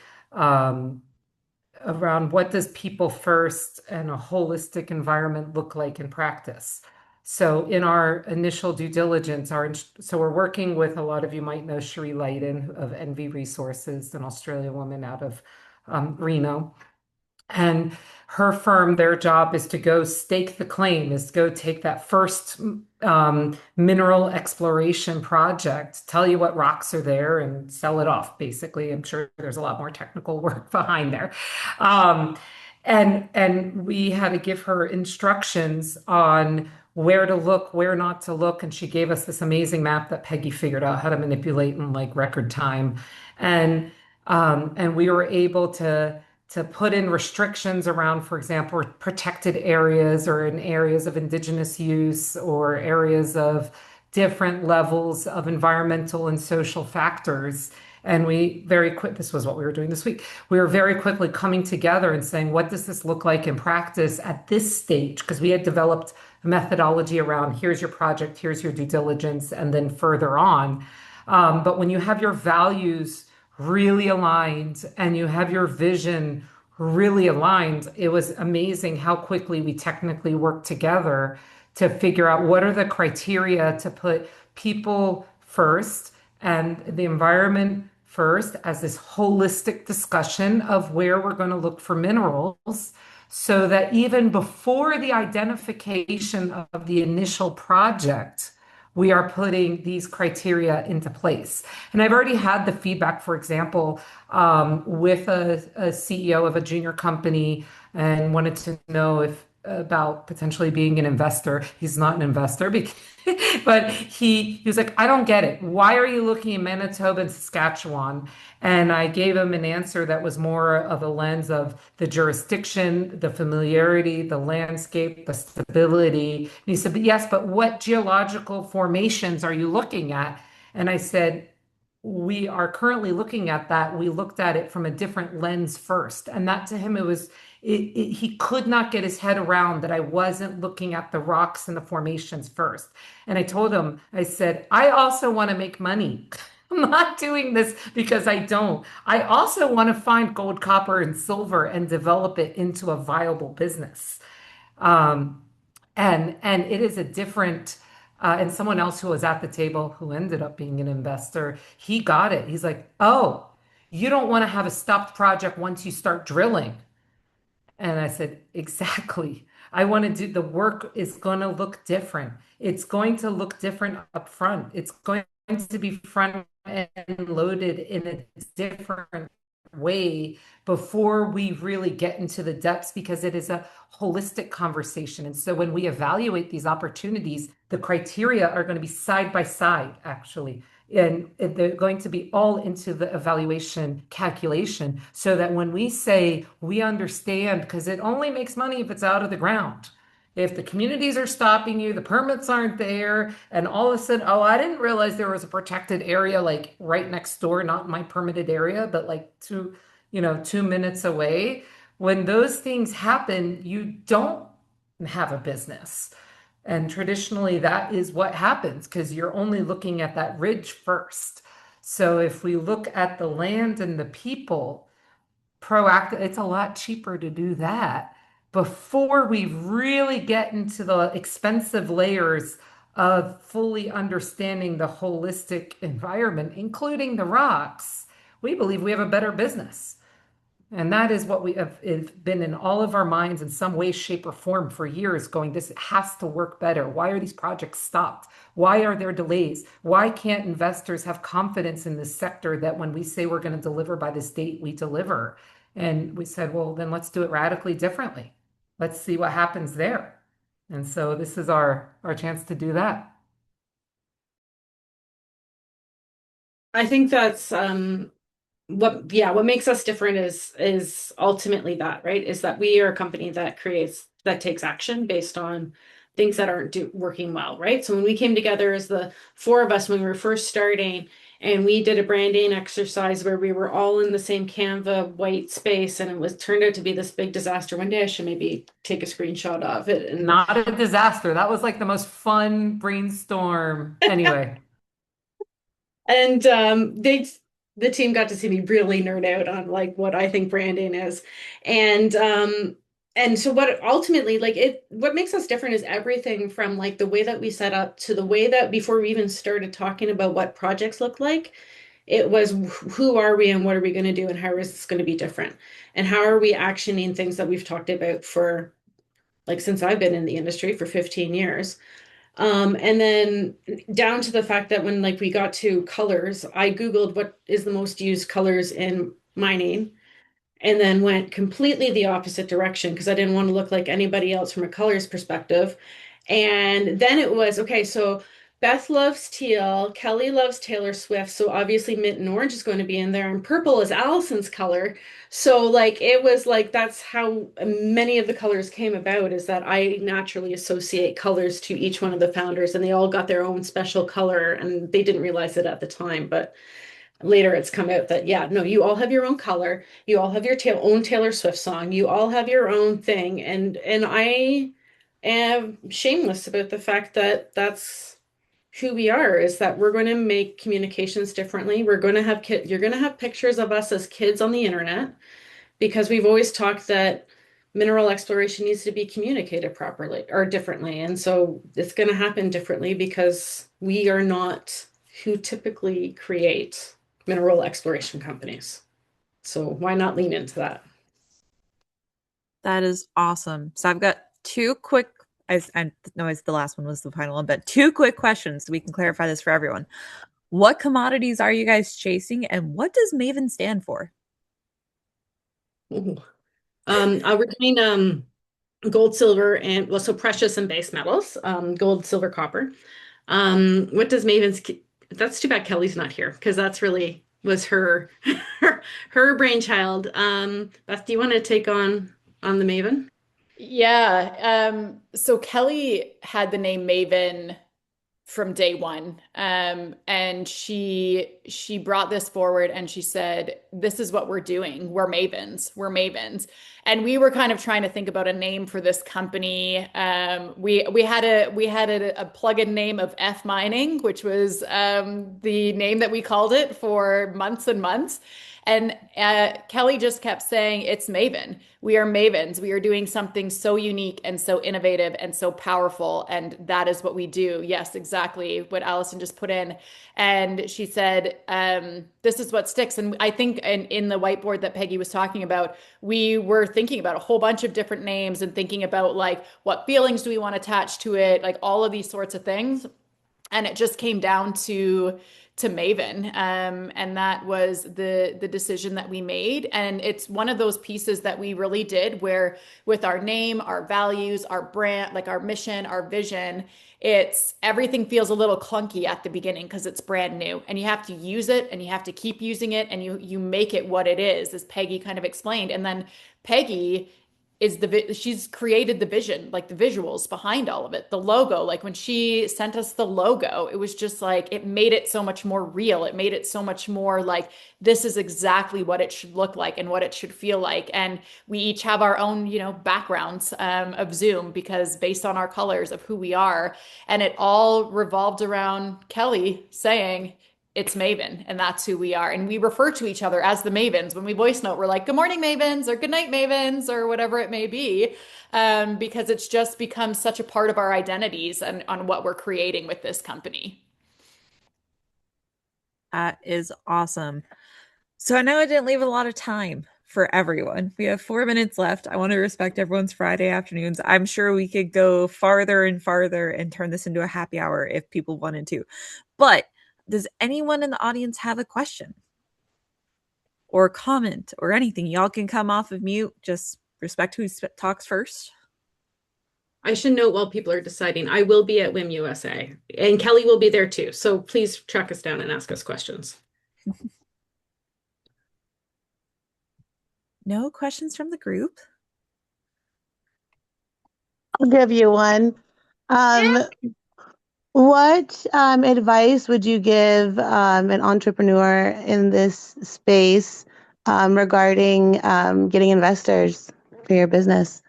around what does people first and a holistic environment look like in practice. So in our initial due diligence, so we're working with, a lot of you might know Cherie Leiden of NV Resources, an Australian woman out of Reno. And her firm, their job is to go stake the claim, is to go take that first mineral exploration project, tell you what rocks are there, and sell it off, basically. I'm sure there's a lot more technical work behind there. Um, and we had to give her instructions on where to look, where not to look. And she gave us this amazing map that Peggy figured out how to manipulate in like record time. And we were able to put in restrictions around, for example, protected areas or in areas of indigenous use or areas of different levels of environmental and social factors. And this was what we were doing this week. We were very quickly coming together and saying, what does this look like in practice at this stage? Because we had developed a methodology around here's your project, here's your due diligence, and then further on. But when you have your values really aligned and you have your vision really aligned, it was amazing how quickly we technically worked together to figure out what are the criteria to put people first and the environment first as this holistic discussion of where we're going to look for minerals, so that even before the identification of the initial project, we are putting these criteria into place. And I've already had the feedback, for example, with a CEO of a junior company and wanted to know if about potentially being an investor. He's not an investor, but he was like, I don't get it. Why are you looking in Manitoba and Saskatchewan? And I gave him an answer that was more of a lens of the jurisdiction, the familiarity, the landscape, the stability. And he said, but yes, but what geological formations are you looking at? And I said, we are currently looking at that. We looked at it from a different lens first. And that to him, he could not get his head around that I wasn't looking at the rocks and the formations first. And I told him, I said, I also want to make money. I'm not doing this because I don't. I also want to find gold, copper, and silver and develop it into a viable business. Um, and it is a different and someone else who was at the table who ended up being an investor, he got it. He's like, oh, you don't want to have a stopped project once you start drilling. And I said, exactly. I want to do the work is going to look different. It's going to look different up front. It's going to be front end loaded in a different way before we really get into the depths because it is a holistic conversation. And so when we evaluate these opportunities, the criteria are going to be side by side, actually. And they're going to be all into the evaluation calculation so that when we say we understand, because it only makes money if it's out of the ground. If the communities are stopping you, the permits aren't there, and all of a sudden, oh, I didn't realize there was a protected area like right next door, not in my permitted area, but like 2 minutes away. When those things happen, you don't have a business. And traditionally, that is what happens because you're only looking at that ridge first. So if we look at the land and the people, proactive, it's a lot cheaper to do that before we really get into the expensive layers of fully understanding the holistic environment, including the rocks. We believe we have a better business. And that is what we have been in all of our minds in some way, shape, or form for years going, this has to work better. Why are these projects stopped? Why are there delays? Why can't investors have confidence in this sector that when we say we're going to deliver by this date, we deliver? And we said, well, then let's do it radically differently. Let's see what happens there. And so this is our chance to do that. I think that's what makes us different is ultimately that, right? Is that we are a company that takes action based on things that aren't working well, right? So when we came together as the four of us when we were first starting, and we did a branding exercise where we were all in the same Canva white space, and it was turned out to be this big disaster. One day I should maybe take a screenshot of it. And Not a disaster. That was like the most fun brainstorm. Anyway. And the team got to see me really nerd out on like what I think branding is. And so what ultimately what makes us different is everything from like the way that we set up to the way that before we even started talking about what projects look like, it was who are we and what are we going to do and how is this going to be different? And how are we actioning things that we've talked about for like since I've been in the industry for 15 years. And then down to the fact that when like we got to colors, I Googled what is the most used colors in mining and then went completely the opposite direction because I didn't want to look like anybody else from a colors perspective. And then it was okay, so Beth loves teal, Kelly loves Taylor Swift, so obviously mint and orange is going to be in there, and purple is Allison's color. So like it was like that's how many of the colors came about is that I naturally associate colors to each one of the founders, and they all got their own special color, and they didn't realize it at the time, but later it's come out that yeah, no, you all have your own color, you all have your own Taylor Swift song, you all have your own thing, and I am shameless about the fact that that's who we are, is that we're going to make communications differently. We're going to have you're going to have pictures of us as kids on the internet because we've always talked that mineral exploration needs to be communicated properly or differently, and so it's going to happen differently because we are not who typically create mineral exploration companies. So why not lean into that? That is awesome. So I've got two quick, I know the last one was the final one, but two quick questions so we can clarify this for everyone. What commodities are you guys chasing and what does Maven stand for? Ooh. I'll retain gold, silver, and well, so precious and base metals, gold, silver, copper. What does Maven's, that's too bad Kelly's not here because that's really was her brainchild. Beth, do you want to take on the Maven? Yeah. So Kelly had the name Maven from day one. And she brought this forward and she said, "This is what we're doing. We're Mavens. We're Mavens." And we were kind of trying to think about a name for this company. We had a plug-in name of F Mining, which was the name that we called it for months and months. And Kelly just kept saying, it's Maven. We are Mavens. We are doing something so unique and so innovative and so powerful. And that is what we do. Yes, exactly what Allison just put in. And she said, this is what sticks. And I think in the whiteboard that Peggy was talking about, we were thinking about a whole bunch of different names and thinking about like what feelings do we want attached to it, like all of these sorts of things. And it just came down to Maven, and that was the decision that we made. And it's one of those pieces that we really did where, with our name, our values, our brand, like our mission, our vision, it's everything feels a little clunky at the beginning because it's brand new, and you have to use it, and you have to keep using it, and you make it what it is, as Peggy kind of explained. And then Peggy she's created the vision, like the visuals behind all of it, the logo. Like when she sent us the logo, it was just like it made it so much more real. It made it so much more like this is exactly what it should look like and what it should feel like. And we each have our own, backgrounds of Zoom because based on our colors of who we are, and it all revolved around Kelly saying, it's Maven, and that's who we are. And we refer to each other as the Mavens. When we voice note, we're like, good morning, Mavens, or good night, Mavens, or whatever it may be, because it's just become such a part of our identities and on what we're creating with this company. That is awesome. So I know I didn't leave a lot of time for everyone. We have 4 minutes left. I want to respect everyone's Friday afternoons. I'm sure we could go farther and farther and turn this into a happy hour if people wanted to. But does anyone in the audience have a question or comment or anything? Y'all can come off of mute. Just respect who talks first. I should note while people are deciding, I will be at WIM USA and Kelly will be there too. So please track us down and ask us questions. No questions from the group? I'll give you one. What advice would you give an entrepreneur in this space regarding getting investors for your business?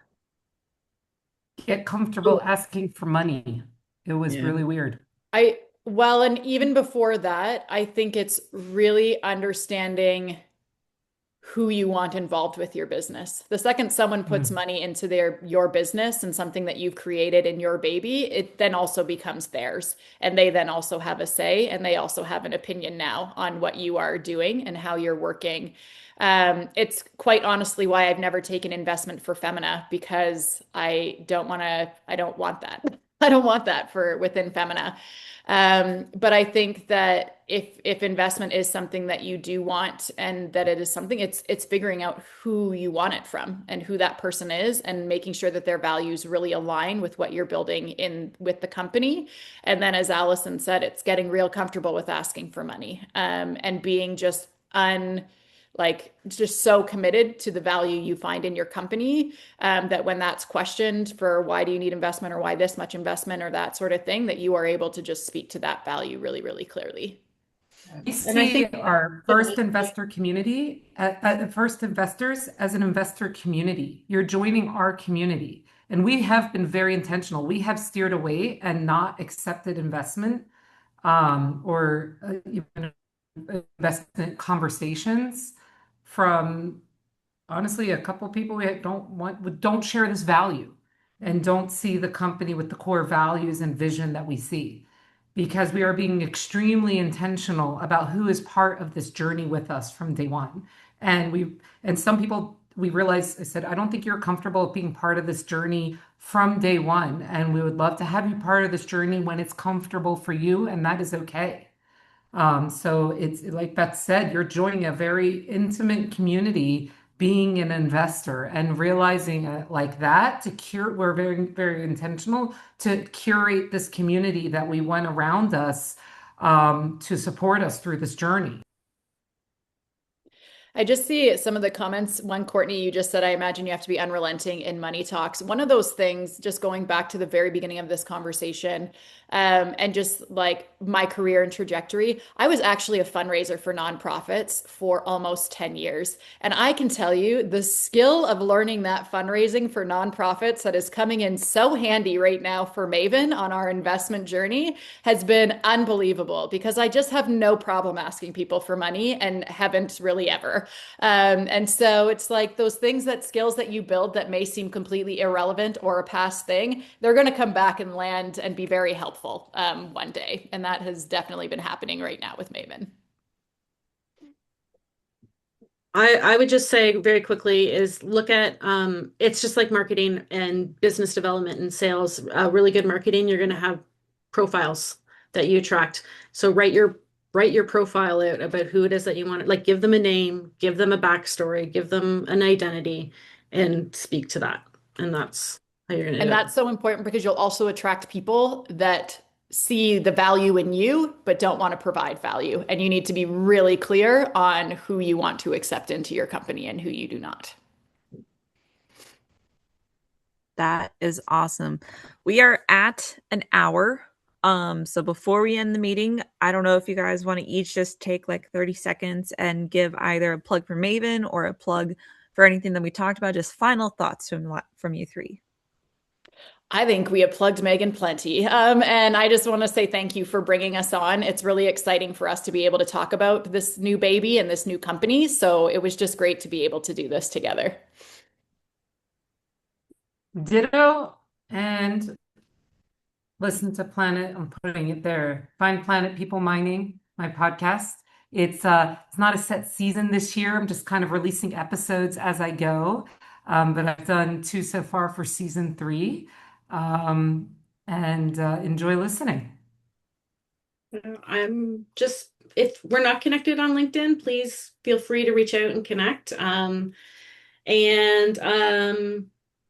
Get comfortable asking for money. It was really weird. Well, and even before that, I think it's really understanding who you want involved with your business. The second someone puts money into your business and something that you've created in your baby, it then also becomes theirs. And they then also have a say, and they also have an opinion now on what you are doing and how you're working. It's quite honestly why I've never taken investment for Femina, because I don't want that. I don't want that for within Femina. But I think that if investment is something that you do want, and that it is something, it's figuring out who you want it from and who that person is, and making sure that their values really align with what you're building in with the company. And then, as Allison said, it's getting real comfortable with asking for money, and being just just so committed to the value you find in your company, that when that's questioned for why do you need investment or why this much investment or that sort of thing, that you are able to just speak to that value really, really clearly. We see our first investor community, first investors as an investor community. You're joining our community. And we have been very intentional. We have steered away and not accepted investment or even investment conversations from honestly a couple of people we don't share this value and don't see the company with the core values and vision that we see, because we are being extremely intentional about who is part of this journey with us from day one. And some people, we realized, I said, I don't think you're comfortable being part of this journey from day one, and we would love to have you part of this journey when it's comfortable for you, and that is okay. So it's like Beth said, you're joining a very intimate community, being an investor and realizing it like that we're very, very intentional to curate this community that we want around us, to support us through this journey. I just see some of the comments. One, Courtney, you just said, I imagine you have to be unrelenting in money talks. One of those things, just going back to the very beginning of this conversation, and just like my career and trajectory, I was actually a fundraiser for nonprofits for almost 10 years. And I can tell you the skill of learning that fundraising for nonprofits that is coming in so handy right now for Maven on our investment journey has been unbelievable, because I just have no problem asking people for money and haven't really ever. before. And so it's like those things, that skills that you build that may seem completely irrelevant or a past thing, they're going to come back and land and be very helpful one day. And that has definitely been happening right now with Maven. I would just say very quickly is look at it's just like marketing and business development and sales. Really good marketing, you're going to have profiles that you attract. So write your profile out about who it is that you want. Like give them a name, give them a backstory, give them an identity, and speak to that. And that's how you're going to And do it. that's so important because you'll also attract people that see the value in you, but don't want to provide value. And you need to be really clear on who you want to accept into your company and who you do not. That is awesome. We are at an hour. So before we end the meeting, I don't know if you guys want to each just take like 30 seconds and give either a plug for Maven or a plug for anything that we talked about. Just final thoughts from you three. I think we have plugged Megan plenty. And I just want to say thank you for bringing us on. It's really exciting for us to be able to talk about this new baby and this new company. So it was just great to be able to do this together. Ditto. And listen to Planet. I'm putting it there. Find Planet People Mining, my podcast. It's not a set season this year. I'm just kind of releasing episodes as I go. But I've done 2 so far for season 3. And enjoy listening. I'm just, if we're not connected on LinkedIn, please feel free to reach out and connect. And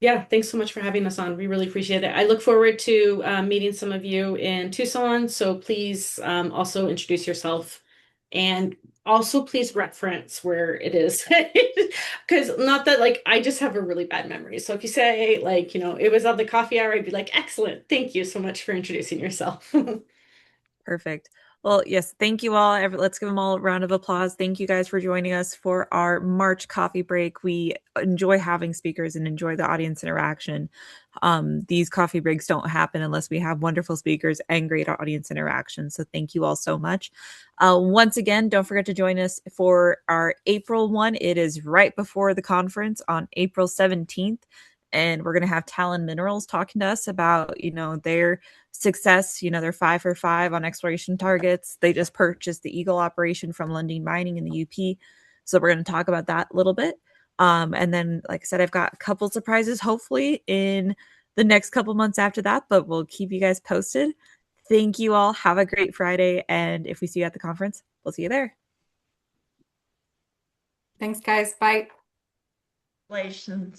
yeah, thanks so much for having us on. We really appreciate it. I look forward to meeting some of you in Tucson. So please also introduce yourself and also please reference where it is. Because not that like I just have a really bad memory. So if you say like, you know, it was on the coffee hour, I'd be like, excellent. Thank you so much for introducing yourself. Perfect. Well, yes, thank you all. Let's give them all a round of applause. Thank you guys for joining us for our March coffee break. We enjoy having speakers and enjoy the audience interaction. These coffee breaks don't happen unless we have wonderful speakers and great audience interaction. So thank you all so much. Once again, don't forget to join us for our April one. It is right before the conference on April 17th. And we're going to have Talon Minerals talking to us about, their success. They're 5 for 5 on exploration targets. They just purchased the Eagle operation from Lundin Mining in the UP. So we're going to talk about that a little bit. And then, like I said, I've got a couple surprises, hopefully in the next couple months after that, but we'll keep you guys posted. Thank you all. Have a great Friday. And if we see you at the conference, we'll see you there. Thanks, guys. Bye. Congratulations.